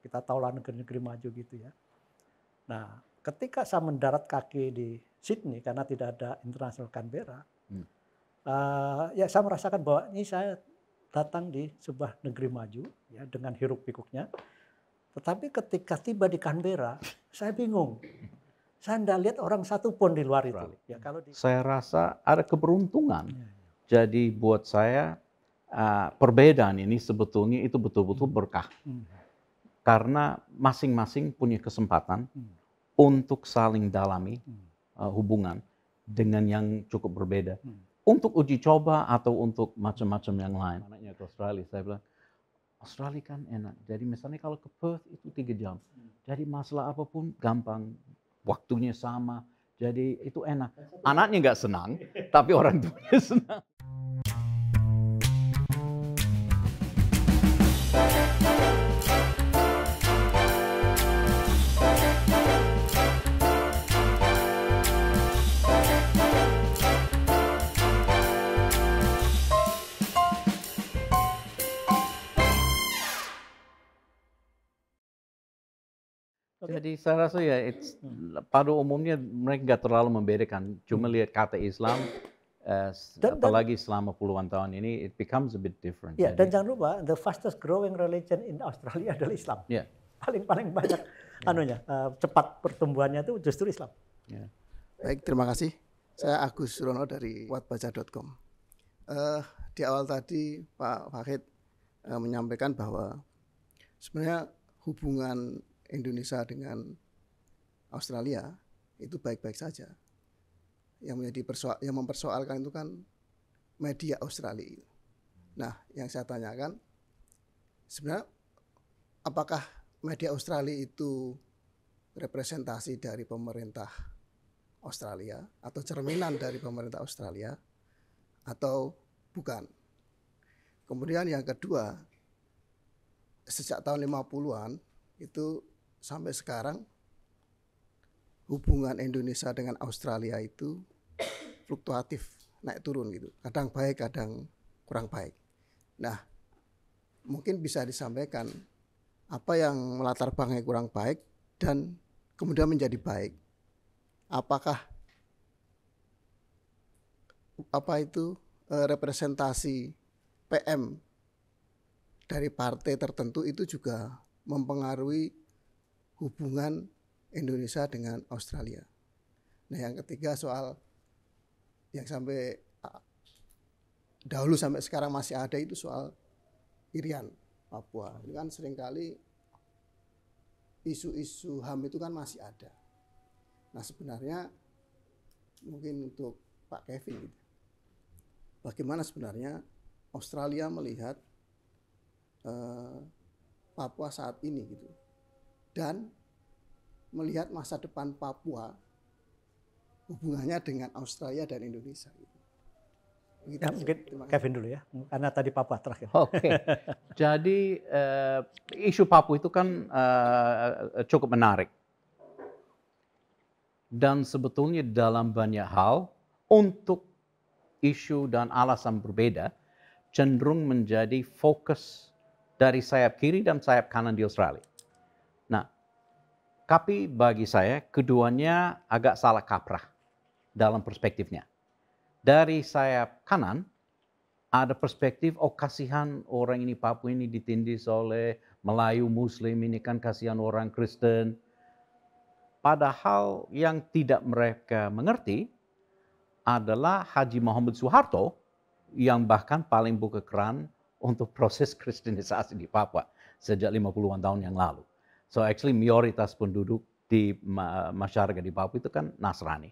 kita tahu lah negeri-negeri maju gitu ya. Nah, ketika saya mendarat kaki di Sydney karena tidak ada International Canberra, ya saya merasakan bahwa ini saya datang di sebuah negeri maju ya dengan hiruk pikuknya. Tetapi ketika tiba di Canberra, saya bingung. Saya tidak lihat orang satu pun di luar itu. Ya, kalau saya rasa ada keberuntungan. Jadi buat saya perbedaan ini sebetulnya itu betul-betul berkah. Karena masing-masing punya kesempatan untuk saling dalami hubungan dengan yang cukup berbeda. Untuk uji coba atau untuk macam-macam yang lain. Anaknya ke Australia, saya bilang, Australia kan enak. Jadi misalnya kalau ke Perth itu 3 jam. Jadi masalah apapun gampang. Waktunya sama. Jadi itu enak. Anaknya nggak senang, tapi orang tuanya senang. Jadi saya rasa ya, pada umumnya mereka nggak terlalu membedakan. Cuma lihat kata Islam, apalagi selama puluhan tahun ini, it becomes a bit different. Ya, dan jangan lupa, the fastest growing religion in Australia adalah Islam. Yeah. Paling banyak cepat pertumbuhannya itu justru Islam. Yeah. Baik, terima kasih. Saya Agus Surono dari kuatbaca.com. Di awal tadi Pak Wahid menyampaikan bahwa sebenarnya hubungan Indonesia dengan Australia itu baik-baik saja. Yang mempersoalkan itu kan media Australia. Nah, yang saya tanyakan sebenarnya apakah media Australia itu representasi dari pemerintah Australia atau cerminan dari pemerintah Australia atau bukan? Kemudian yang kedua, sejak tahun 50-an itu sampai sekarang hubungan Indonesia dengan Australia itu fluktuatif, naik turun gitu. Kadang baik, kadang kurang baik. Nah, mungkin bisa disampaikan apa yang melatar belakangnya kurang baik dan kemudian menjadi baik. Apakah representasi PM dari partai tertentu itu juga mempengaruhi hubungan Indonesia dengan Australia. Nah, yang ketiga soal yang sampai dahulu sampai sekarang masih ada itu soal Irian Papua. Ini kan seringkali isu-isu HAM itu kan masih ada. Nah, sebenarnya mungkin untuk Pak Kevin gitu. Bagaimana sebenarnya Australia melihat Papua saat ini gitu. Dan melihat masa depan Papua hubungannya dengan Australia dan Indonesia. Gitu. Ya, mungkin Kevin dulu ya, karena tadi Papua terakhir. Oke. Jadi isu Papua itu kan cukup menarik. Dan sebetulnya dalam banyak hal untuk isu dan alasan berbeda cenderung menjadi fokus dari sayap kiri dan sayap kanan di Australia. Nah, tapi bagi saya keduanya agak salah kaprah dalam perspektifnya. Dari sayap kanan ada perspektif, oh kasihan orang ini Papua ini ditindas oleh Melayu Muslim, ini kan kasihan orang Kristen. Padahal yang tidak mereka mengerti adalah Haji Muhammad Soeharto yang bahkan paling buka keran untuk proses kristenisasi di Papua sejak 50-an tahun yang lalu. So actually mayoritas penduduk di masyarakat di Papua itu kan Nasrani.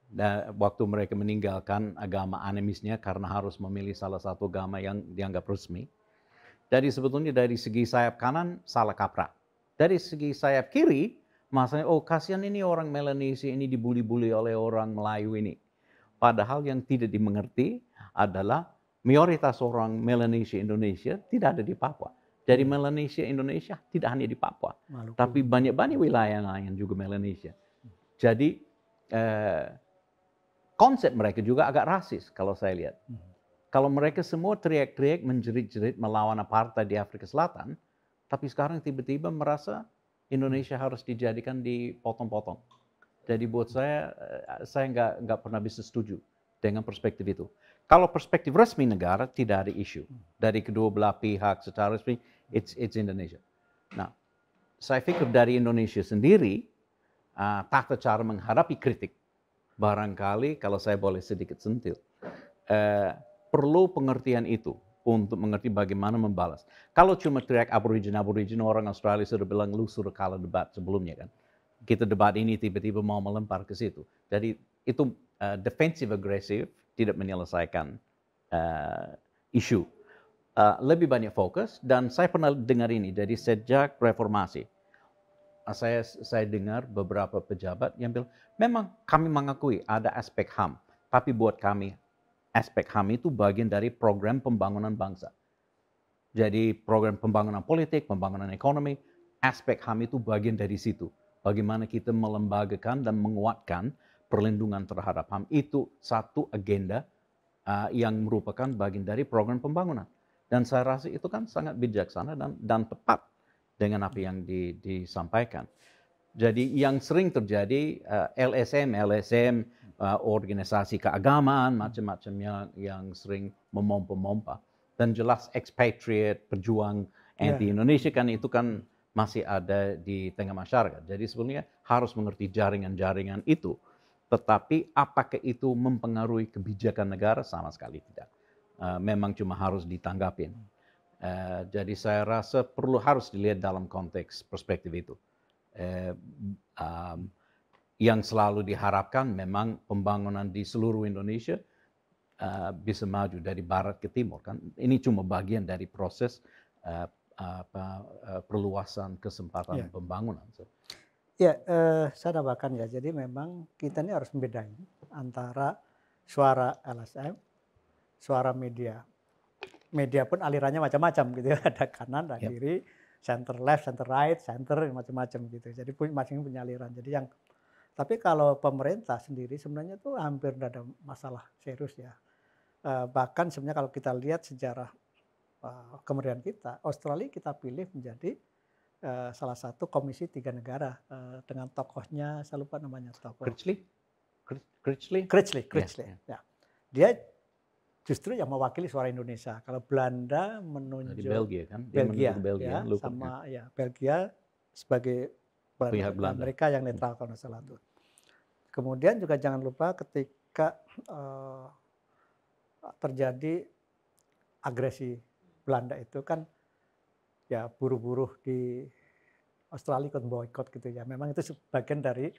Dan waktu mereka meninggalkan agama animisnya karena harus memilih salah satu agama yang dianggap resmi. Jadi sebetulnya dari segi sayap kanan salah kaprah. Dari segi sayap kiri, maksudnya oh kasihan ini orang Melanesia ini dibuli-buli oleh orang Melayu ini. Padahal yang tidak dimengerti adalah mayoritas orang Melanesia Indonesia tidak ada di Papua. Jadi Melanesia Indonesia tidak hanya di Papua, tapi banyak-banyak wilayah lain juga Melanesia. Jadi konsep mereka juga agak rasis kalau saya lihat. Kalau mereka semua teriak-teriak menjerit-jerit melawan apartheid di Afrika Selatan, tapi sekarang tiba-tiba merasa Indonesia harus dijadikan dipotong-potong. Jadi buat saya nggak pernah bisa setuju dengan perspektif itu. Kalau perspektif resmi negara tidak ada isu dari kedua belah pihak secara resmi, it's Indonesia. Nah, saya pikir dari Indonesia sendiri tata cara menghadapi kritik barangkali kalau saya boleh sedikit sentil perlu pengertian itu untuk mengerti bagaimana membalas. Kalau cuma teriak aborigin orang Australia sudah bilang lu sudah kalah debat sebelumnya kan. Kita debat ini tiba-tiba mau melempar ke situ. Jadi itu defensif agresif tidak menyelesaikan isu. Lebih banyak fokus dan saya pernah dengar ini dari sejak reformasi. Saya dengar beberapa pejabat yang bilang memang kami mengakui ada aspek HAM, tapi buat kami aspek HAM itu bagian dari program pembangunan bangsa. Jadi program pembangunan politik, pembangunan ekonomi, aspek HAM itu bagian dari situ. Bagaimana kita melembagakan dan menguatkan perlindungan terhadap HAM itu satu agenda yang merupakan bagian dari program pembangunan. Dan saya rasa itu kan sangat bijaksana dan tepat dengan apa yang disampaikan. Jadi yang sering terjadi LSM, organisasi keagamaan, macam-macam yang sering memompa-mompa. Dan jelas expatriate, pejuang anti-Indonesia kan itu kan masih ada di tengah masyarakat. Jadi sebenarnya harus mengerti jaringan-jaringan itu. Tetapi apakah itu mempengaruhi kebijakan negara? Sama sekali tidak. Memang cuma harus ditanggapin. Jadi saya rasa harus dilihat dalam konteks perspektif itu. Yang selalu diharapkan memang pembangunan di seluruh Indonesia bisa maju dari barat ke timur kan. Ini cuma bagian dari proses perluasan kesempatan pembangunan. Ya, saya tambahkan ya. Jadi memang kita ini harus membedain antara suara LSM, suara media. Media pun alirannya macam-macam gitu ya. Ada kanan, ada kiri, center left, center right, center macam-macam gitu. Jadi masing-masing punya aliran. Jadi tapi kalau pemerintah sendiri sebenarnya tuh hampir tidak ada masalah serius ya. Bahkan sebenarnya kalau kita lihat sejarah kemerdekaan kita, Australia kita pilih menjadi salah satu komisi 3 negara dengan tokohnya, saya lupa namanya tokoh. Critchley. Ya. Dia justru yang mewakili suara Indonesia. Kalau Belanda menunjuk di Belgia kan, Belgia kan? Belgia sebagai pihak Belanda. Mereka yang netral kalau nggak salah itu. Kemudian juga jangan lupa ketika terjadi agresi Belanda itu kan ya buruh-buruh di Australia ikut boykot gitu ya. Memang itu sebagian dari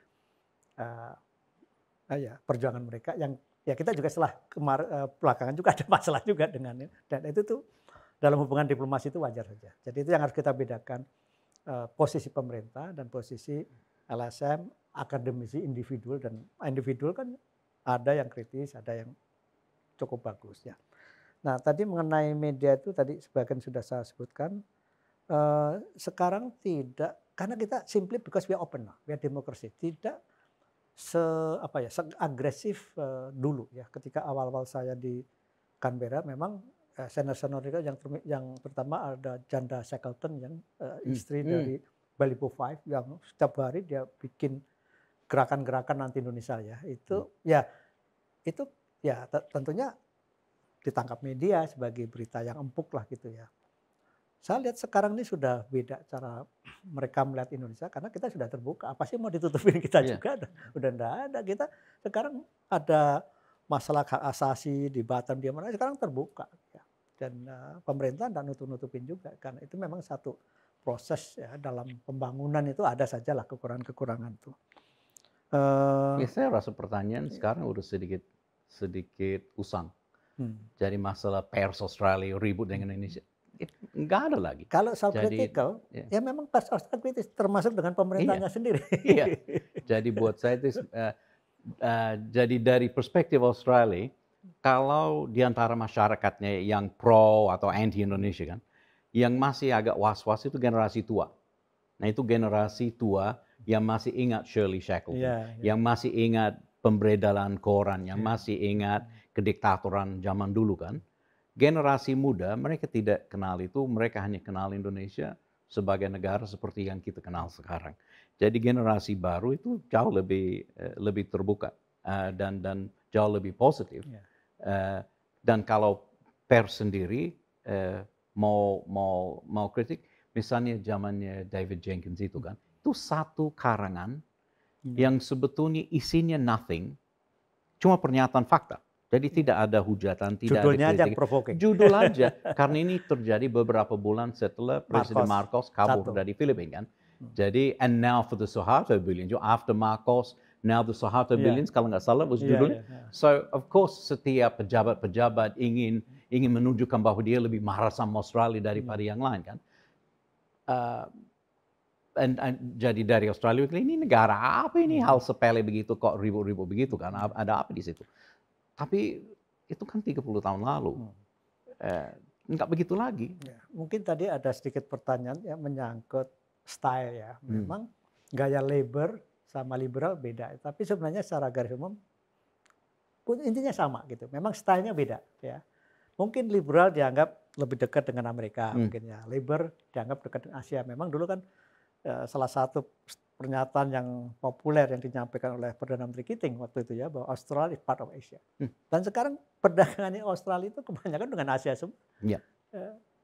perjuangan mereka yang ya kita juga setelah belakangan juga ada masalah juga dengannya. Dan itu tuh dalam hubungan diplomasi itu wajar saja. Jadi itu yang harus kita bedakan posisi pemerintah dan posisi LSM, akademisi, individual dan individual kan ada yang kritis, ada yang cukup bagus ya. Nah tadi mengenai media itu tadi sebagian sudah saya sebutkan. Sekarang tidak, karena kita simply because we are open, we are democracy, tidak seagresif dulu ya. Ketika awal-awal saya di Canberra memang senior-senior yang pertama ada Janda Shackleton yang istri dari Balipo Five yang setiap hari dia bikin gerakan-gerakan anti Indonesia ya. Itu tentunya ditangkap media sebagai berita yang empuk lah gitu ya. Saya lihat sekarang ini sudah beda cara mereka melihat Indonesia karena kita sudah terbuka. Apa sih mau ditutupin kita juga? Udah enggak ada. Kita sekarang ada masalah hak asasi di Batam dia mana sekarang terbuka. Ya. Dan pemerintah tidak nutup-nutupin juga karena itu memang satu proses ya dalam pembangunan itu ada sajalah kekurangan-kekurangan itu. Saya rasa pertanyaan sekarang udah sedikit usang. Jadi masalah pers Australia ribut dengan Indonesia. Enggak ada lagi. Kalau soal kritikal, ya memang pers Australia kritis termasuk dengan pemerintahnya sendiri. Iya. Jadi buat saya itu, jadi dari perspektif Australia, kalau di antara masyarakatnya yang pro atau anti Indonesia kan, yang masih agak was-was itu generasi tua. Nah itu generasi tua yang masih ingat Shirley Shackleton, yang masih ingat pemberedalan koran, yang masih ingat kediktatoran zaman dulu kan. Generasi muda mereka tidak kenal itu, mereka hanya kenal Indonesia sebagai negara seperti yang kita kenal sekarang. Jadi generasi baru itu jauh lebih terbuka dan jauh lebih positif. Dan kalau pers sendiri mau kritik, misalnya zamannya David Jenkins itu kan, itu satu karangan yang sebetulnya isinya nothing, cuma pernyataan fakta. Jadi tidak ada hujatan, tidak Judulnya ada aja kritik. provoking. Judul aja, karena ini terjadi beberapa bulan setelah Presiden Marcos kabur Satu. dari Filipina kan. Jadi, and now for the Suharto Billions, after Marcos, now the Suharto Billions, kalau nggak salah was judulnya. So, of course, setiap pejabat-pejabat ingin menunjukkan bahwa dia lebih marah sama Australia daripada yang lain kan. Jadi dari Australia, ini negara apa ini, hal sepele begitu kok ribut-ribut begitu kan, ada apa di situ. Tapi itu kan 30 tahun lalu, nggak begitu lagi. Ya, mungkin tadi ada sedikit pertanyaan yang menyangkut style ya. Memang gaya Labour sama liberal beda, tapi sebenarnya secara garis umum intinya sama gitu. Memang stylenya beda ya. Mungkin liberal dianggap lebih dekat dengan Amerika, mungkin ya. Labour dianggap dekat dengan Asia. Memang dulu kan salah satu pernyataan yang populer yang disampaikan oleh Perdana Menteri Keating waktu itu ya, bahwa Australia is part of Asia. Dan sekarang perdagangannya Australia itu kebanyakan dengan Asia semua.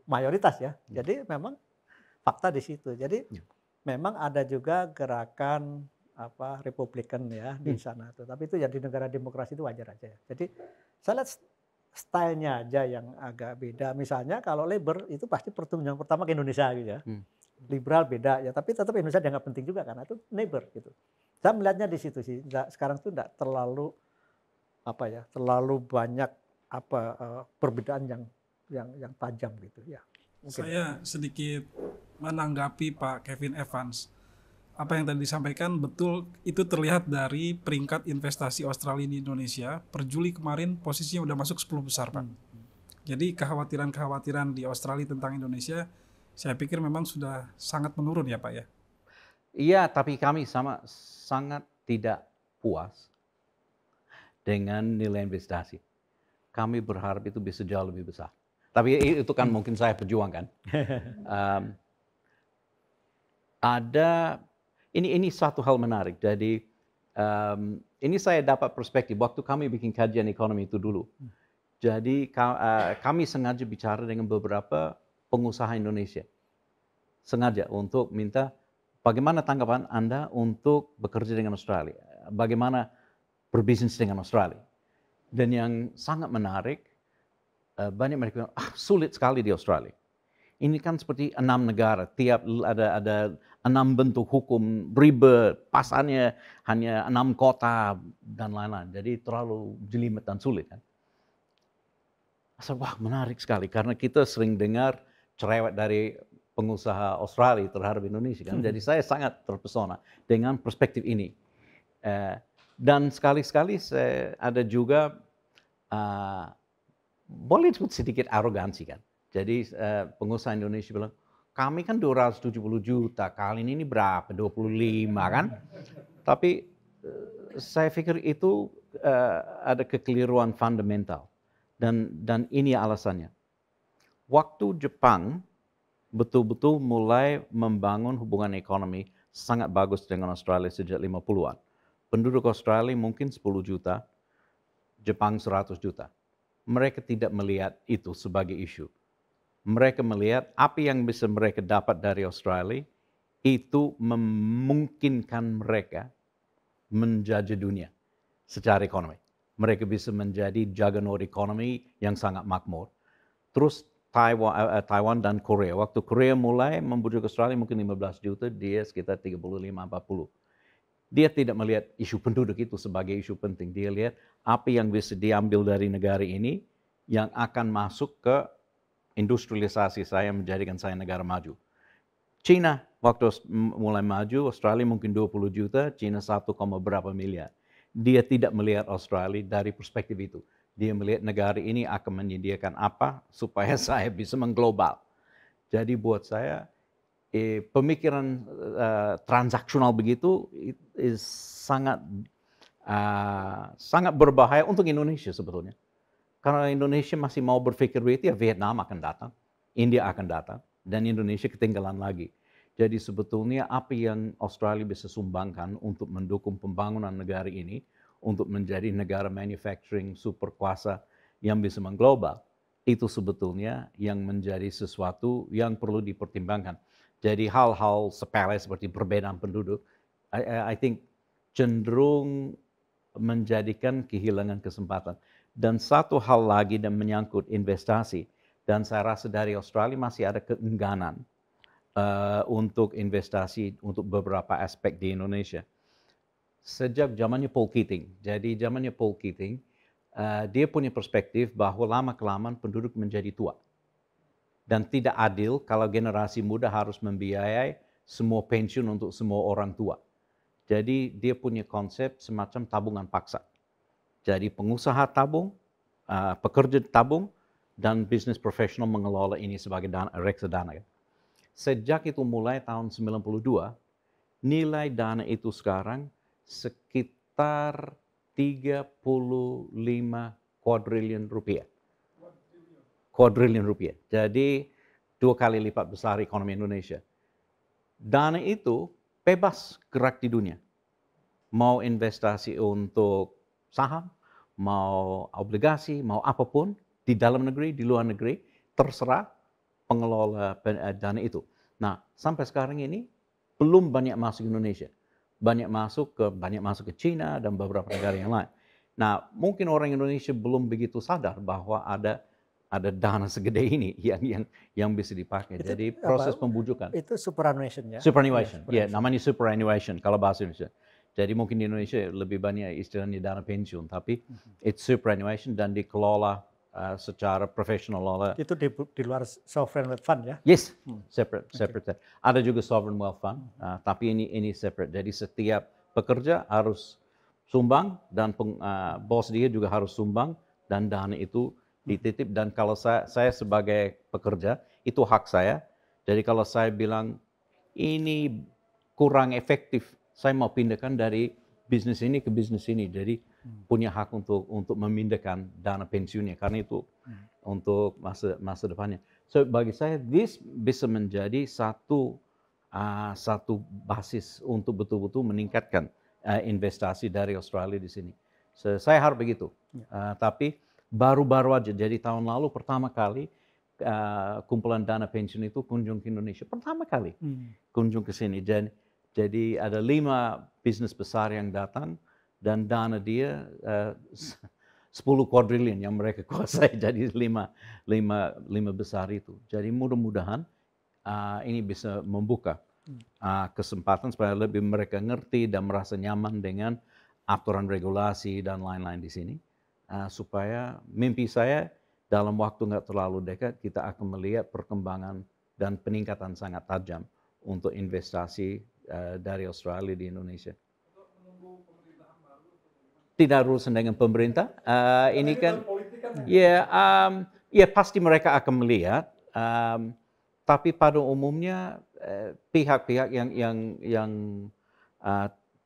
Mayoritas ya. Jadi memang fakta di situ. Jadi memang ada juga gerakan Republikan ya di sana tuh. Tapi itu ya di negara demokrasi itu wajar aja ya. Jadi saya lihat stylenya aja yang agak beda. Misalnya kalau Labour itu pasti pertemuan pertama ke Indonesia gitu ya. Liberal beda ya, tapi tetap Indonesia dianggap penting juga karena itu neighbor gitu. Saya melihatnya di situ sih. Sekarang tuh enggak terlalu terlalu banyak perbedaan yang tajam gitu ya. Mungkin. Saya sedikit menanggapi Pak Kevin Evans. Apa yang tadi disampaikan betul, itu terlihat dari peringkat investasi Australia di Indonesia. Per Juli kemarin posisinya udah masuk 10 besar, Pak. Jadi kekhawatiran-kekhawatiran di Australia tentang Indonesia, saya pikir memang sudah sangat menurun ya Pak ya. Iya, tapi kami sangat tidak puas dengan nilai investasi. Kami berharap itu bisa jauh lebih besar. Tapi itu kan mungkin saya perjuangkan. Ini satu hal menarik. Jadi ini saya dapat perspektif waktu kami bikin kajian ekonomi itu dulu. Jadi kami sengaja bicara dengan beberapa pengusaha Indonesia. Sengaja untuk minta bagaimana tanggapan Anda untuk bekerja dengan Australia. Bagaimana berbisnis dengan Australia. Dan yang sangat menarik, banyak mereka bilang, sulit sekali di Australia. Ini kan seperti 6 negara, tiap ada 6 bentuk hukum, ribet, pasannya hanya 6 kota, dan lain-lain. Jadi terlalu jelimet dan sulit kan. Wah menarik sekali, karena kita sering dengar cerewet dari pengusaha Australia terhadap Indonesia kan. Jadi saya sangat terpesona dengan perspektif ini. Dan sekali-sekali ada juga boleh disebut sedikit arogansi kan. Jadi pengusaha Indonesia bilang, kami kan 270 juta, kali ini berapa? 25 kan? Tapi saya pikir itu ada kekeliruan fundamental. Dan ini alasannya. Waktu Jepang betul-betul mulai membangun hubungan ekonomi sangat bagus dengan Australia sejak 50-an. Penduduk Australia mungkin 10 juta, Jepang 100 juta. Mereka tidak melihat itu sebagai isu. Mereka melihat apa yang bisa mereka dapat dari Australia itu memungkinkan mereka menjajah dunia secara ekonomi. Mereka bisa menjadi juggernaut ekonomi yang sangat makmur. Terus Taiwan dan Korea. Waktu Korea mulai membujuk Australia mungkin 15 juta, dia sekitar 35-40. Dia tidak melihat isu penduduk itu sebagai isu penting. Dia lihat apa yang bisa diambil dari negara ini yang akan masuk ke industrialisasi saya, menjadikan saya negara maju. China waktu mulai maju, Australia mungkin 20 juta, China 1, berapa miliar. Dia tidak melihat Australia dari perspektif itu. Dia melihat negara ini akan menyediakan apa supaya saya bisa mengglobal. Jadi buat saya pemikiran transaksional begitu sangat berbahaya untuk Indonesia sebetulnya. Karena Indonesia masih mau berpikir begitu, ya Vietnam akan datang, India akan datang, dan Indonesia ketinggalan lagi. Jadi sebetulnya apa yang Australia bisa sumbangkan untuk mendukung pembangunan negara ini, untuk menjadi negara manufacturing super kuasa yang bisa mengglobal, itu sebetulnya yang menjadi sesuatu yang perlu dipertimbangkan. Jadi hal-hal sepele seperti perbedaan penduduk, I think cenderung menjadikan kehilangan kesempatan. Dan satu hal lagi yang menyangkut investasi, dan saya rasa dari Australia masih ada keengganan untuk investasi untuk beberapa aspek di Indonesia. Sejak zamannya Paul Keating, jadi zamannya Paul Keating, dia punya perspektif bahwa lama-kelamaan penduduk menjadi tua. Dan tidak adil kalau generasi muda harus membiayai semua pensiun untuk semua orang tua. Jadi dia punya konsep semacam tabungan paksa. Jadi pengusaha tabung, pekerja tabung, dan bisnis profesional mengelola ini sebagai reksadana. Sejak itu mulai tahun 92, nilai dana itu sekarang sekitar 35 kuadriliun rupiah. Kuadriliun rupiah. Jadi 2 kali lipat besar ekonomi Indonesia. Dana itu bebas gerak di dunia. Mau investasi untuk saham, mau obligasi, mau apapun, di dalam negeri, di luar negeri, terserah pengelola dana itu. Nah, sampai sekarang ini belum banyak masuk Indonesia. Banyak masuk ke China dan beberapa negara yang lain. Nah, mungkin orang Indonesia belum begitu sadar bahwa ada dana segede ini yang bisa dipakai. Itu Jadi proses pembujukan. Itu superannuation ya? Superannuation, ya, namanya superannuation kalau bahasa Indonesia. Jadi mungkin di Indonesia lebih banyak istilahnya dana pensiun, tapi it's superannuation dan dikelola secara profesional oleh. Itu di luar sovereign wealth fund ya? Yes, separate. Ada juga sovereign wealth fund, tapi ini separate. Jadi setiap pekerja harus sumbang dan bos dia juga harus sumbang dan dana itu dititip. Dan kalau saya sebagai pekerja itu hak saya. Jadi kalau saya bilang ini kurang efektif, saya mau pindahkan dari bisnis ini ke bisnis ini. Jadi punya hak untuk memindahkan dana pensiunnya karena itu untuk masa depannya. So bagi saya this bisa menjadi satu basis untuk betul-betul meningkatkan investasi dari Australia di sini. So, saya harap begitu. Tapi baru-baru aja. Jadi tahun lalu pertama kali kumpulan dana pensiun itu kunjung ke Indonesia. Pertama kali kunjung ke sini. Jadi ada 5 bisnis besar yang datang dan dana dia 10 kuadriliun yang mereka kuasai. Jadi 5 besar itu. Jadi mudah-mudahan ini bisa membuka kesempatan supaya lebih mereka ngerti dan merasa nyaman dengan aturan regulasi dan lain-lain di sini. Supaya mimpi saya dalam waktu nggak terlalu dekat kita akan melihat perkembangan dan peningkatan sangat tajam untuk investasi dari Australia di Indonesia. Tidak urusan dengan pemerintah. Ini kan, ya pasti mereka akan melihat. Tapi pada umumnya pihak-pihak yang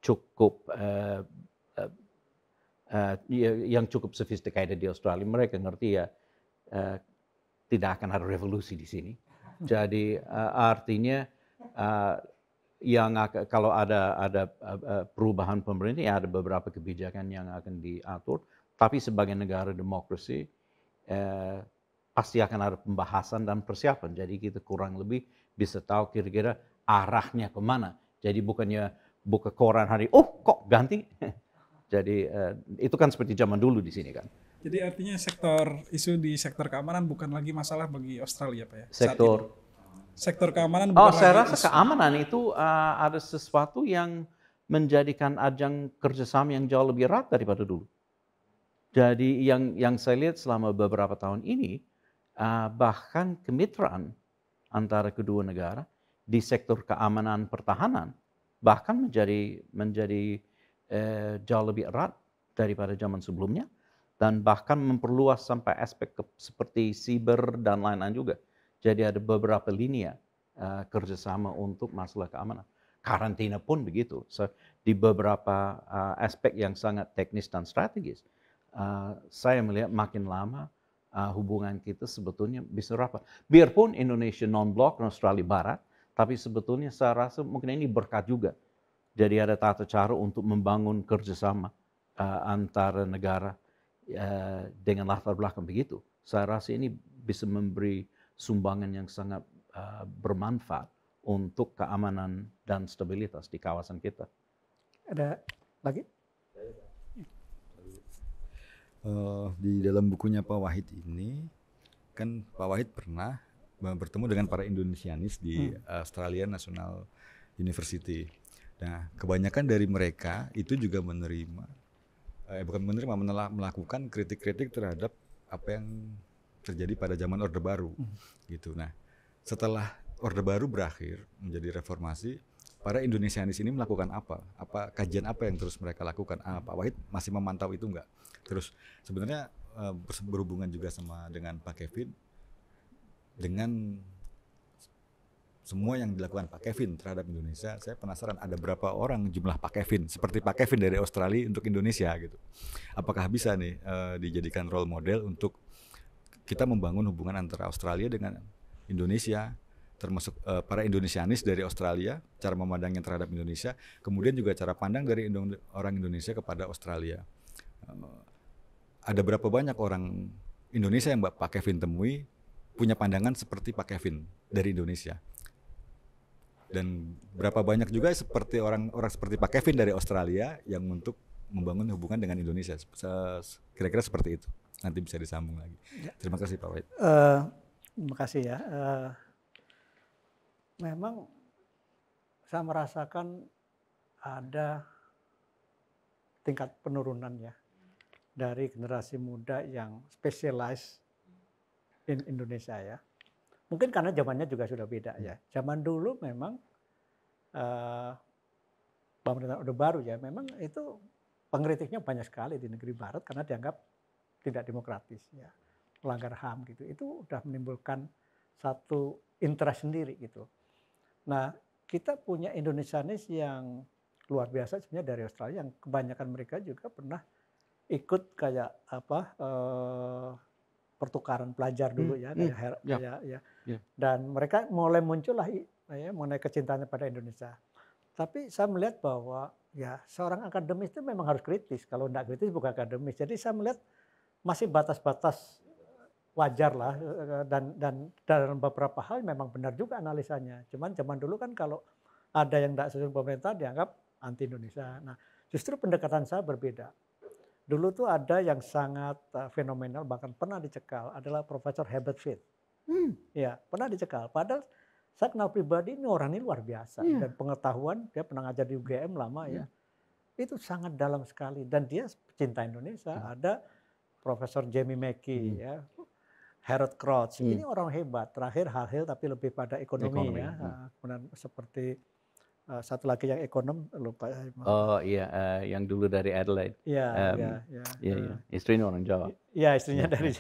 cukup yang cukup sophisticated di Australia, mereka ngerti ya tidak akan ada revolusi di sini. Jadi artinya kalau ada perubahan pemerintah, ya ada beberapa kebijakan yang akan diatur. Tapi sebagai negara demokrasi pasti akan ada pembahasan dan persiapan. Jadi kita kurang lebih bisa tahu kira-kira arahnya kemana. Jadi bukannya buka koran hari, kok ganti. Jadi itu kan seperti zaman dulu di sini kan. Jadi artinya isu di sektor keamanan bukan lagi masalah bagi Australia, Pak ya? Sektor keamanan bukan saya rasa keamanan itu ada sesuatu yang menjadikan ajang kerjasama yang jauh lebih erat daripada dulu. Jadi yang saya lihat selama beberapa tahun ini, bahkan kemitraan antara kedua negara di sektor keamanan pertahanan bahkan menjadi jauh lebih erat daripada zaman sebelumnya dan bahkan memperluas sampai aspek seperti siber dan lain-lain juga. Jadi ada beberapa linia kerjasama untuk masalah keamanan. Karantina pun begitu. So, di beberapa aspek yang sangat teknis dan strategis, saya melihat makin lama hubungan kita sebetulnya bisa rapat. Biarpun Indonesia non-blok dan Australia Barat, tapi sebetulnya saya rasa mungkin ini berkat juga. Jadi ada tata cara untuk membangun kerjasama antara negara dengan latar belakang begitu. Saya rasa ini bisa memberi sumbangan yang sangat bermanfaat untuk keamanan dan stabilitas di kawasan kita. Ada lagi? Di dalam bukunya Pak Wahid ini, kan Pak Wahid pernah bertemu dengan para Indonesianis di Australian National University. Nah, kebanyakan dari mereka itu juga melakukan kritik-kritik terhadap apa yang terjadi pada zaman Orde Baru, gitu. Nah, setelah Orde Baru berakhir menjadi reformasi, para Indonesianis ini melakukan apa? Kajian apa yang terus mereka lakukan? Pak Wahid masih memantau itu enggak? Terus sebenarnya berhubungan juga dengan Pak Kevin, dengan semua yang dilakukan Pak Kevin terhadap Indonesia, saya penasaran ada berapa orang jumlah Pak Kevin seperti Pak Kevin dari Australia untuk Indonesia gitu. Apakah bisa nih dijadikan role model untuk kita membangun hubungan antara Australia dengan Indonesia, termasuk para Indonesianis dari Australia, cara memandangnya terhadap Indonesia, kemudian juga cara pandang dari orang Indonesia kepada Australia. Ada berapa banyak orang Indonesia yang Pak Kevin temui punya pandangan seperti Pak Kevin dari Indonesia? Dan berapa banyak juga seperti orang seperti Pak Kevin dari Australia yang untuk membangun hubungan dengan Indonesia? Kira-kira seperti itu. Nanti bisa disambung lagi. Terima kasih Pak Wahid. Terima kasih ya. Memang saya merasakan ada tingkat penurunan ya dari generasi muda yang specialized in Indonesia ya. Mungkin karena zamannya juga sudah beda ya. Zaman dulu memang pemerintahan Orde Baru ya, memang itu pengkritiknya banyak sekali di negeri Barat karena dianggap tidak demokratis ya, melanggar HAM gitu. Itu udah menimbulkan satu interest sendiri gitu. Nah, kita punya Indonesianis yang luar biasa sebenarnya dari Australia, yang kebanyakan mereka juga pernah ikut kayak pertukaran pelajar dulu ya, dan mereka mulai muncul lah ya mengenai kecintaannya pada Indonesia. Tapi saya melihat bahwa ya seorang akademis itu memang harus kritis, kalau tidak kritis bukan akademis. Jadi saya melihat masih batas-batas wajar lah, dan dalam beberapa hal memang benar juga analisanya. Cuman zaman dulu kan kalau ada yang tidak sesuai pemerintah dianggap anti Indonesia. Nah, justru pendekatan saya berbeda. Dulu tuh ada yang sangat fenomenal, bahkan pernah dicekal, adalah Profesor Herbert Field. Ya, pernah dicekal. Padahal saya kenal pribadi, ini orang ini luar biasa. Dan pengetahuan, dia pernah ngajar di UGM lama ya. Itu sangat dalam sekali. Dan dia pecinta Indonesia. Ada Profesor Jamie Mackey ya, Harold Crouch. Ini orang hebat. Terakhir Hal-Hill tapi lebih pada ekonomi. Ya. Kemudian seperti satu lagi yang ekonom, lupa. Oh iya, yang dulu dari Adelaide. Iya. Istrinya orang Jawa. Iya, istrinya dari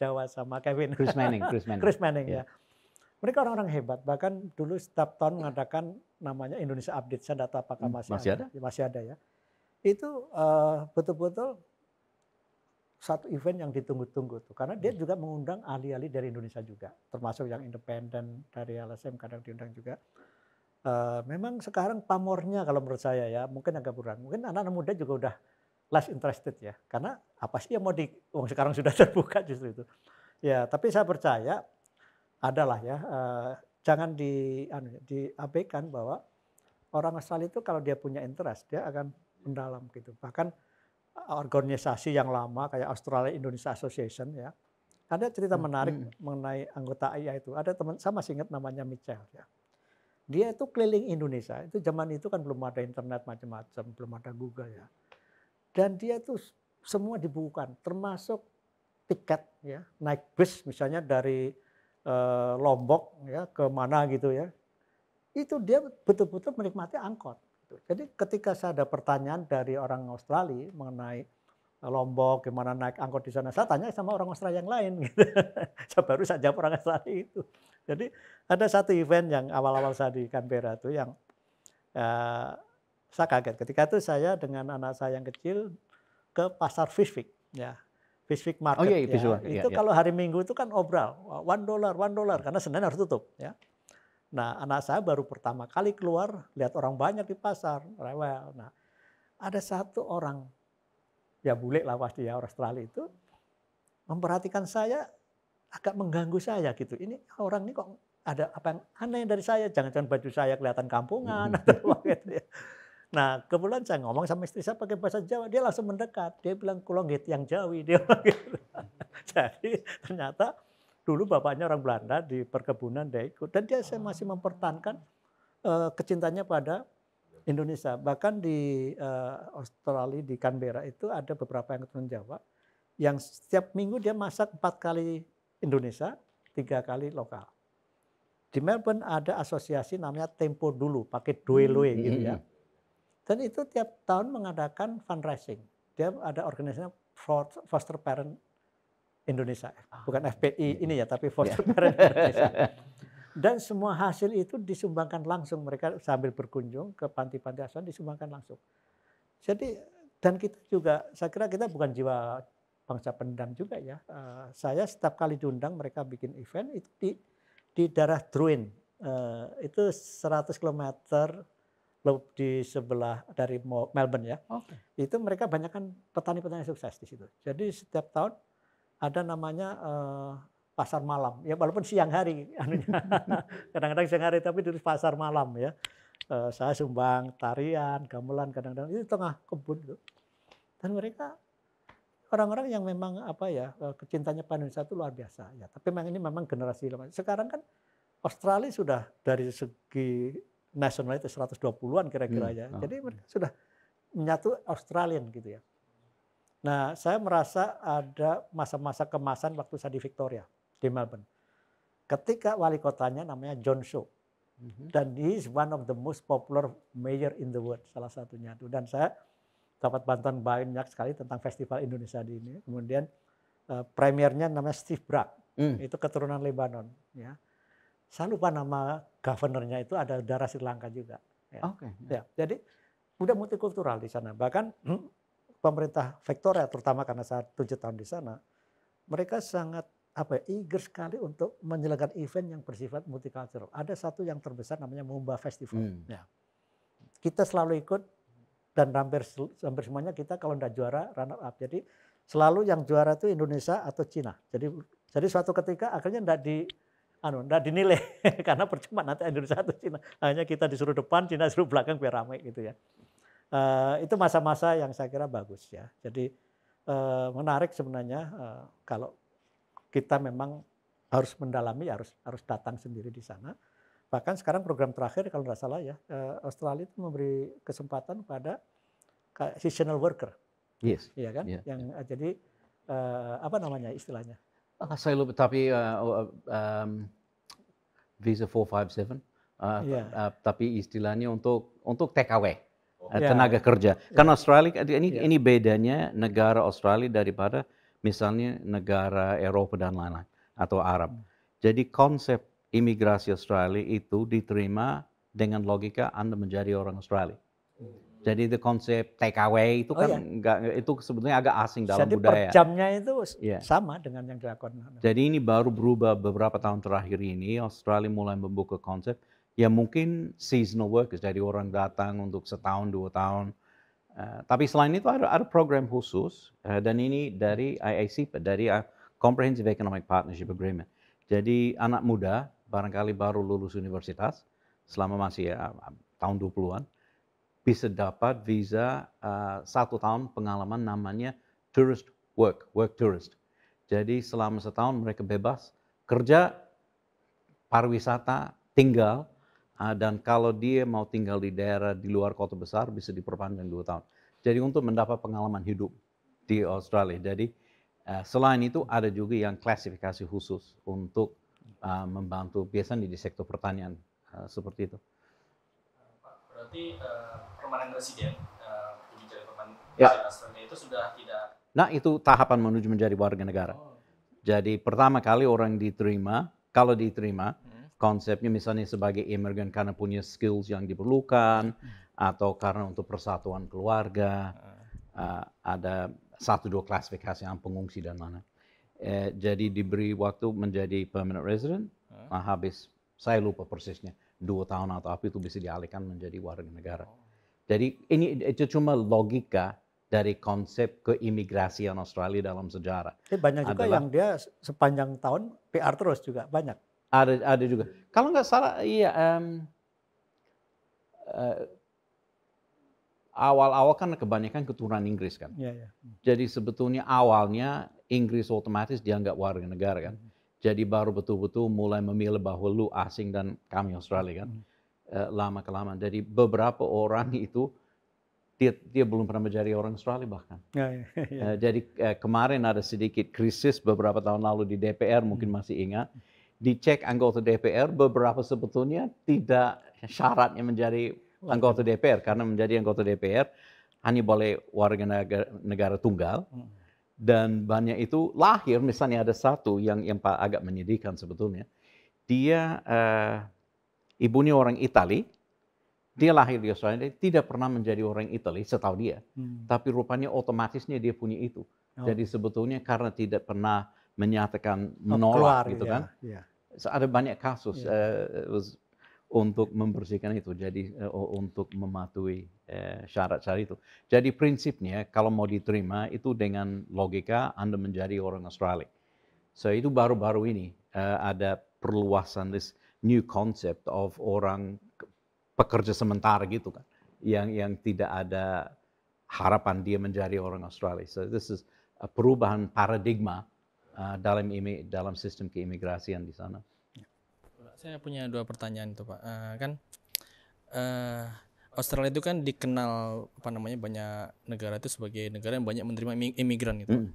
Jawa sama Kevin. Chris Manning. Ya. Mereka orang-orang hebat. Bahkan dulu setiap tahun mengadakan namanya Indonesia Update. Saya data apakah masih ada? Masih ada ya. Itu betul-betul satu event yang ditunggu-tunggu tuh, karena dia juga mengundang ahli-ahli dari Indonesia juga, termasuk yang independen dari LSM kadang diundang juga. Memang sekarang pamornya kalau menurut saya ya mungkin agak kurang. Mungkin anak-anak muda juga udah less interested ya, karena apa sih yang mau sekarang sudah terbuka justru itu. Ya, tapi saya percaya adalah ya, jangan diabaikan bahwa orang Australia itu kalau dia punya interest dia akan mendalam gitu. Bahkan organisasi yang lama kayak Australia Indonesia Association ya, ada cerita menarik mengenai anggota AIA itu. Ada teman, saya masih ingat namanya Mitchell ya. Dia itu keliling Indonesia. Itu zaman itu kan belum ada internet macam-macam, belum ada Google ya. Dan dia itu semua dibukukan, termasuk tiket ya, naik bus misalnya dari Lombok ya ke mana gitu ya. Itu dia betul-betul menikmati angkot. Jadi ketika saya ada pertanyaan dari orang Australia mengenai Lombok, gimana naik angkot di sana, saya tanya sama orang Australia yang lain. Gitu. Saya baru saja orang Australia itu. Jadi ada satu event yang awal-awal saya di Canberra itu yang saya kaget. Ketika itu saya dengan anak saya yang kecil ke pasar Fish Week. Ya. Fish Week Market Oh iya, ya. Fish Week, Itu iya. kalau hari Minggu itu kan obral, $1 karena Senin harus tutup ya. Nah, anak saya baru pertama kali keluar lihat orang banyak di pasar, rewel. Nah, ada satu orang ya bule lah pasti ya, orang Australia itu memperhatikan saya, agak mengganggu saya gitu. Ini orang ini kok ada apa yang aneh dari saya, jangan-jangan baju saya kelihatan kampungan atau apa gitu ya. Nah, kebetulan saya ngomong sama istri saya pakai bahasa Jawa, dia langsung mendekat. Dia bilang, "Kulo nggih tiyang Jawi," dia bilang gitu. Jadi ternyata dulu bapaknya orang Belanda di perkebunan dia ikut, dan dia saya masih mempertahankan kecintanya pada Indonesia. Bahkan di Australia di Canberra itu ada beberapa yang keturunan Jawa yang setiap minggu dia masak 4 kali Indonesia, 3 kali lokal. Di Melbourne ada asosiasi namanya Tempo Dulu, pakai Due gitu ya. Dan itu tiap tahun mengadakan fundraising. Dia ada organisasinya Foster Parent Indonesia, bukan FPI ini ya, tapi Foster Parent Indonesia. Dan semua hasil itu disumbangkan langsung, mereka sambil berkunjung ke panti-panti asuhan disumbangkan langsung. Jadi dan kita juga, saya kira kita bukan jiwa bangsa pendam juga ya. Saya setiap kali diundang mereka bikin event itu di daerah Drouin, itu 100 km di sebelah dari Melbourne ya. Itu mereka banyak kan petani-petani sukses di situ. Jadi setiap tahun ada namanya pasar malam. Ya walaupun siang hari, kadang-kadang siang hari tapi di pasar malam ya. Saya sumbang tarian, gamelan kadang-kadang itu tengah kebun tuh. Dan mereka orang-orang yang memang apa ya kecintanya pada Indonesia itu luar biasa ya. Tapi memang ini memang generasi lama. Sekarang kan Australia sudah dari segi nasional itu 120-an kira-kira ya. Jadi mereka sudah menyatu Australian gitu ya. Nah, saya merasa ada masa-masa kemasan waktu saya di Victoria, di Melbourne. Ketika wali kotanya namanya John Shaw. Dan he is one of the most popular mayor in the world, salah satunya itu. Dan saya dapat bantuan banyak sekali tentang festival Indonesia di ini. Kemudian premiernya namanya Steve Bragg, itu keturunan Lebanon ya. Saya lupa nama governornya, itu ada darah Sri Lanka juga. Ya. Ya, jadi udah multikultural di sana. Bahkan pemerintah Victoria, terutama karena saya 7 tahun di sana, mereka sangat eager sekali untuk menyelenggarakan event yang bersifat multicultural. Ada satu yang terbesar namanya Moomba Festival. Ya. Kita selalu ikut dan hampir semuanya kita kalau tidak juara runner up. Jadi selalu yang juara itu Indonesia atau Cina. Jadi suatu ketika akhirnya tidak dinilai karena percuma nanti Indonesia atau Cina, hanya kita disuruh depan, Cina disuruh belakang biar ramai gitu ya. Itu masa-masa yang saya kira bagus ya. Jadi menarik sebenarnya kalau kita memang harus mendalami, harus datang sendiri di sana. Bahkan sekarang program terakhir kalau tidak salah ya, Australia itu memberi kesempatan pada seasonal worker, iya kan? Yang jadi apa namanya istilahnya? Saya lupa, tapi visa 457, tapi istilahnya untuk TKW, tenaga kerja. Karena Australia ini bedanya negara Australia daripada misalnya negara Eropa dan lain-lain atau Arab. Jadi konsep imigrasi Australia itu diterima dengan logika Anda menjadi orang Australia. Jadi itu konsep TKW itu kan itu sebetulnya agak asing dalam budaya. Jadi per jamnya itu sama dengan yang dilakukan. Jadi ini baru berubah beberapa tahun terakhir ini, Australia mulai membuka konsep ya mungkin seasonal workers, jadi orang datang untuk setahun 2 tahun. Tapi selain itu ada program khusus dan ini dari IACPA, dari Comprehensive Economic Partnership Agreement. Jadi anak muda barangkali baru lulus universitas selama masih tahun 20-an bisa dapat visa 1 tahun pengalaman namanya tourist work tourist. Jadi selama setahun mereka bebas kerja, pariwisata, tinggal, dan kalau dia mau tinggal di daerah di luar kota besar bisa diperpanjang 2 tahun. Jadi untuk mendapat pengalaman hidup di Australia. Jadi selain itu ada juga yang klasifikasi khusus untuk membantu biasanya di sektor pertanian seperti itu. Berarti permanent resident pembicara permanent Australia itu sudah tidak. Nah itu tahapan menuju menjadi warga negara. Jadi pertama kali orang diterima, kalau diterima konsepnya misalnya sebagai immigrant karena punya skills yang diperlukan atau karena untuk persatuan keluarga, ada 1-2 klasifikasi yang pengungsi dan mana. Jadi diberi waktu menjadi permanent resident, habis saya lupa persisnya 2 tahun atau apa itu bisa dialihkan menjadi warga negara. Jadi itu cuma logika dari konsep keimigrasian Australia dalam sejarah. Tapi banyak juga yang dia sepanjang tahun PR terus juga banyak. Ada juga. Kalau nggak salah, iya. Awal-awal kan kebanyakan keturunan Inggris kan. Jadi sebetulnya awalnya Inggris otomatis dianggap warga negara kan. Jadi baru betul-betul mulai memilih bahwa lu asing dan kami Australia kan. Lama-kelamaan. Jadi beberapa orang itu dia belum pernah menjadi orang Australia bahkan. Jadi kemarin ada sedikit krisis beberapa tahun lalu di DPR, mungkin masih ingat. Dicek anggota DPR, beberapa sebetulnya tidak syaratnya menjadi anggota DPR, karena menjadi anggota DPR hanya boleh warga negara tunggal. Dan banyak itu lahir, misalnya ada satu yang agak menyedihkan sebetulnya. Dia ibunya orang Itali, dia lahir di Australia, dia tidak pernah menjadi orang Itali setahu dia. Tapi rupanya otomatisnya dia punya itu. Jadi sebetulnya karena tidak pernah menyatakan menolak gitu kan. So, ada banyak kasus untuk membersihkan itu, jadi untuk mematuhi syarat-syarat itu. Jadi prinsipnya kalau mau diterima itu dengan logika Anda menjadi orang Australia. So itu baru-baru ini ada perluasan this new concept of orang pekerja sementara gitu kan, yang tidak ada harapan dia menjadi orang Australia. So this is perubahan paradigma dalam sistem keimigrasian di sana. Saya punya 2 pertanyaan itu Pak. Australia itu kan dikenal banyak negara itu sebagai negara yang banyak menerima imigran gitu.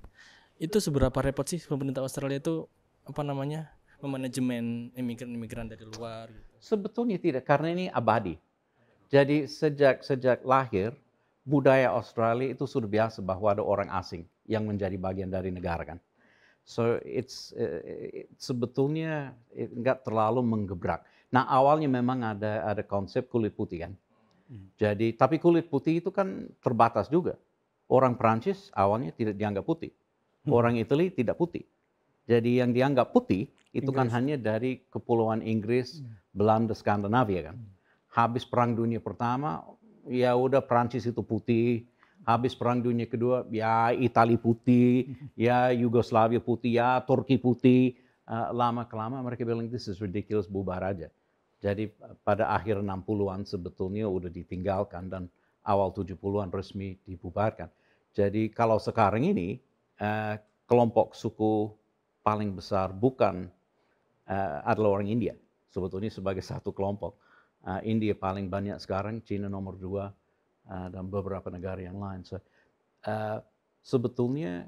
Itu seberapa repot sih pemerintah Australia itu memanajemen imigran dari luar gitu? Sebetulnya tidak, karena ini abadi. Jadi sejak lahir budaya Australia itu sudah biasa bahwa ada orang asing yang menjadi bagian dari negara kan. So sebetulnya nggak terlalu menggebrak. Nah awalnya memang ada konsep kulit putih kan. Jadi tapi kulit putih itu kan terbatas juga. Orang Perancis awalnya tidak dianggap putih. Orang Italia tidak putih. Jadi yang dianggap putih itu kan hanya dari kepulauan Inggris, Belanda, Skandinavia kan. Habis Perang Dunia Pertama, ya udah Perancis itu putih. Habis Perang Dunia Kedua, ya Italia putih, ya Yugoslavia putih, ya Turki putih. Lama-kelamaan mereka bilang, this is ridiculous, bubar aja. Jadi pada akhir 60-an sebetulnya udah ditinggalkan dan awal 70-an resmi dibubarkan. Jadi kalau sekarang ini, kelompok suku paling besar bukan adalah orang India. Sebetulnya sebagai satu kelompok. India paling banyak sekarang, China nomor 2. Dan beberapa negara yang lain. So, sebetulnya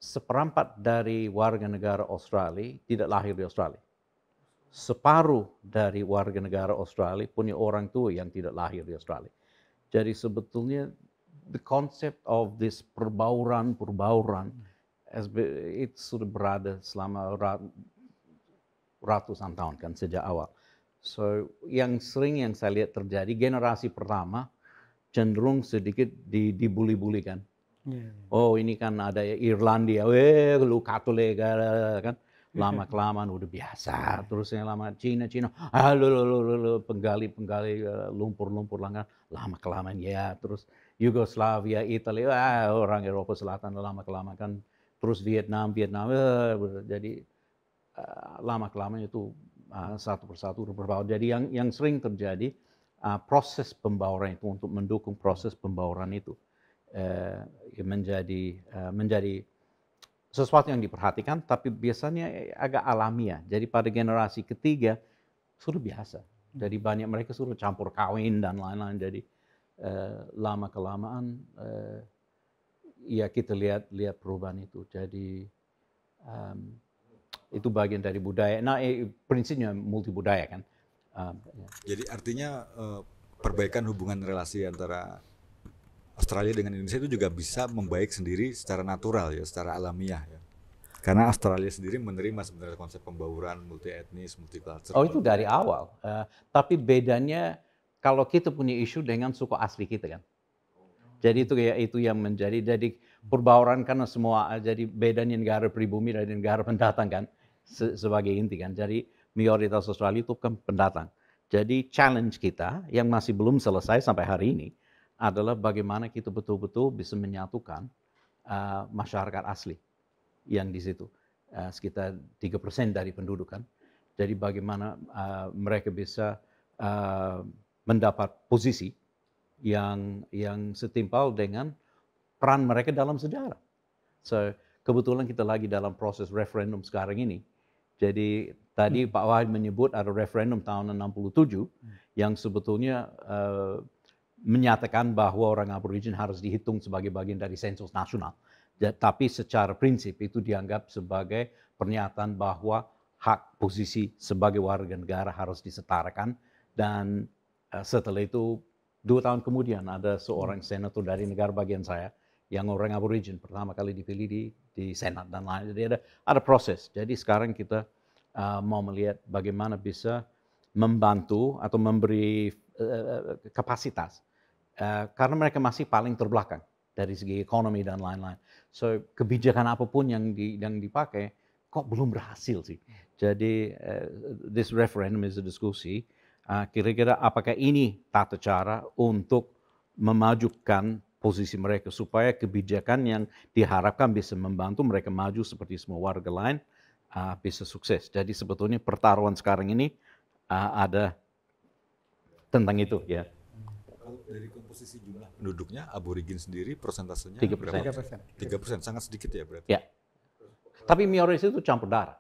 1/4 dari warga negara Australia tidak lahir di Australia. Separuh dari warga negara Australia punya orang tua yang tidak lahir di Australia. Jadi sebetulnya the concept of this perbauran itu sudah berada selama ratusan tahun kan sejak awal. So yang sering saya lihat terjadi generasi pertama cenderung sedikit dibuli-buli kan. Oh ini kan ada Irlandia, lu Katolik kan. Lama-kelamaan udah biasa. Terus yang lama Cina, lu penggali lumpur langgan. Lama-kelamaan ya. Terus Yugoslavia, Italia, orang Eropa Selatan lama-kelamaan kan. Terus Vietnam. Jadi lama-kelamaan itu satu persatu berbau. Jadi yang sering terjadi proses pembauran itu untuk mendukung proses pembauran itu menjadi sesuatu yang diperhatikan, tapi biasanya agak alamiah. Jadi pada generasi ketiga sudah biasa. Jadi banyak mereka sudah campur kawin dan lain-lain. Jadi lama kelamaan ya kita lihat perubahan itu. Jadi itu bagian dari budaya. Nah prinsipnya multi budaya kan. Jadi artinya perbaikan hubungan relasi antara Australia dengan Indonesia itu juga bisa membaik sendiri secara natural ya, secara alamiah ya. Karena Australia sendiri menerima sebenarnya konsep pembauran multi etnis, multi culture. Oh itu dari awal. Tapi bedanya kalau kita punya isu dengan suku asli kita kan. Jadi itu yang menjadi. Jadi Perbauran karena semua jadi bedanya negara pribumi dari negara pendatang kan sebagai inti kan. Jadi mayoritas Australia itu kan pendatang. Jadi challenge kita yang masih belum selesai sampai hari ini adalah bagaimana kita betul-betul bisa menyatukan masyarakat asli yang di situ. Sekitar 3% dari penduduk kan. Jadi bagaimana mereka bisa mendapat posisi yang setimpal dengan peran mereka dalam sejarah. So, kebetulan kita lagi dalam proses referendum sekarang ini. Jadi tadi Pak Wahid menyebut ada referendum tahun 67 yang sebetulnya menyatakan bahwa orang Aborigin harus dihitung sebagai bagian dari sensus nasional. Tapi secara prinsip itu dianggap sebagai pernyataan bahwa hak posisi sebagai warga negara harus disetarakan. Dan setelah itu 2 tahun kemudian ada seorang senator dari negara bagian saya yang orang Aborigin pertama kali dipilih di Senat dan lain. Jadi ada proses. Jadi sekarang kita mau melihat bagaimana bisa membantu atau memberi kapasitas karena mereka masih paling terbelakang dari segi ekonomi dan lain-lain. So kebijakan apapun yang dipakai kok belum berhasil sih. Jadi this referendum is a diskusi. Kira-kira apakah ini tata cara untuk memajukan posisi mereka supaya kebijakan yang diharapkan bisa membantu mereka maju seperti semua warga lain bisa sukses. Jadi sebetulnya pertaruhan sekarang ini ada tentang itu ya. Kalau dari komposisi jumlah penduduknya Aborigin sendiri persentasenya 3%. berapa? 3%, sangat sedikit ya berarti. Ya. Tapi mayoritas itu campur darah.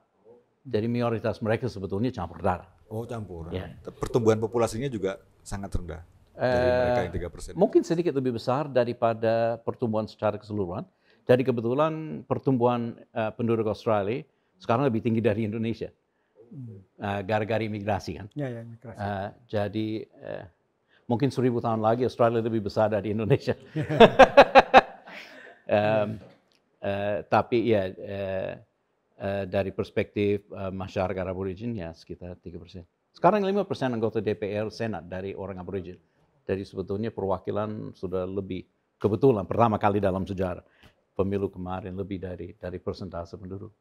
Jadi mayoritas mereka sebetulnya campur darah. Oh, campur. Ya. Pertumbuhan populasinya juga sangat rendah. Dari mereka yang 3%. Mungkin sedikit lebih besar daripada pertumbuhan secara keseluruhan. Jadi kebetulan pertumbuhan penduduk Australia sekarang lebih tinggi dari Indonesia. Gara-gara imigrasi kan. Ya, imigrasi. Jadi mungkin 1000 tahun lagi Australia lebih besar dari Indonesia. Tapi ya dari perspektif masyarakat Aborigin ya sekitar 3%. Sekarang 5% anggota DPR Senat dari orang Aborigin. Jadi sebetulnya perwakilan sudah lebih, kebetulan pertama kali dalam sejarah pemilu kemarin lebih dari persentase penduduk.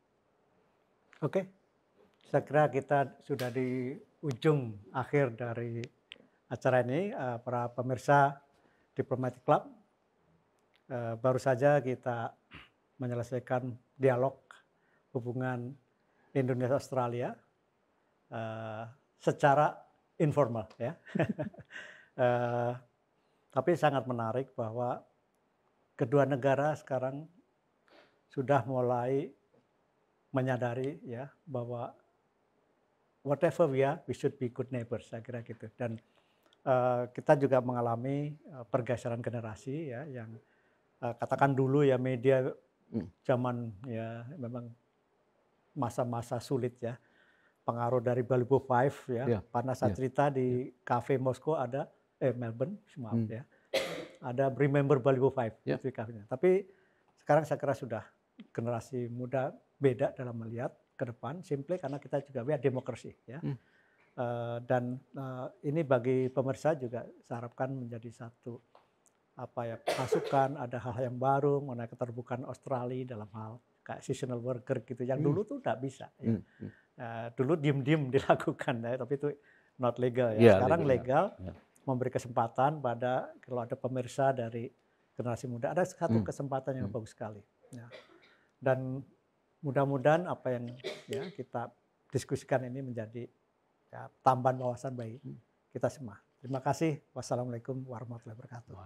Oke, saya kira kita sudah di ujung akhir dari acara ini. Para pemirsa Diplomatic Club, baru saja kita menyelesaikan dialog hubungan Indonesia-Australia secara informal ya. Tapi sangat menarik bahwa kedua negara sekarang sudah mulai menyadari ya bahwa whatever we are, we should be good neighbors, saya kira gitu. Dan kita juga mengalami pergeseran generasi ya yang katakan dulu ya media zaman ya memang masa-masa sulit ya. Pengaruh dari Balibo Five ya, Panas Satrita di kafe Moskow ada Melbourne, maaf ya. Ada Remember Balibo Five itu kafenya. Tapi sekarang saya kira sudah generasi muda beda dalam melihat ke depan, simple karena kita juga punya demokrasi ya. Dan ini bagi pemirsa juga saya harapkan menjadi satu masukan, ada hal yang baru mengenai keterbukaan Australia dalam hal kayak seasonal worker gitu yang dulu tuh tidak bisa ya. Dulu diem-diem dilakukan ya, tapi itu not legal ya. Sekarang legal. Memberi kesempatan pada kalau ada pemirsa dari generasi muda, ada satu kesempatan yang bagus sekali ya. Dan mudah-mudahan apa yang ya kita diskusikan ini menjadi ya, tambahan wawasan bagi kita semua. Terima kasih. Wassalamualaikum warahmatullahi wabarakatuh.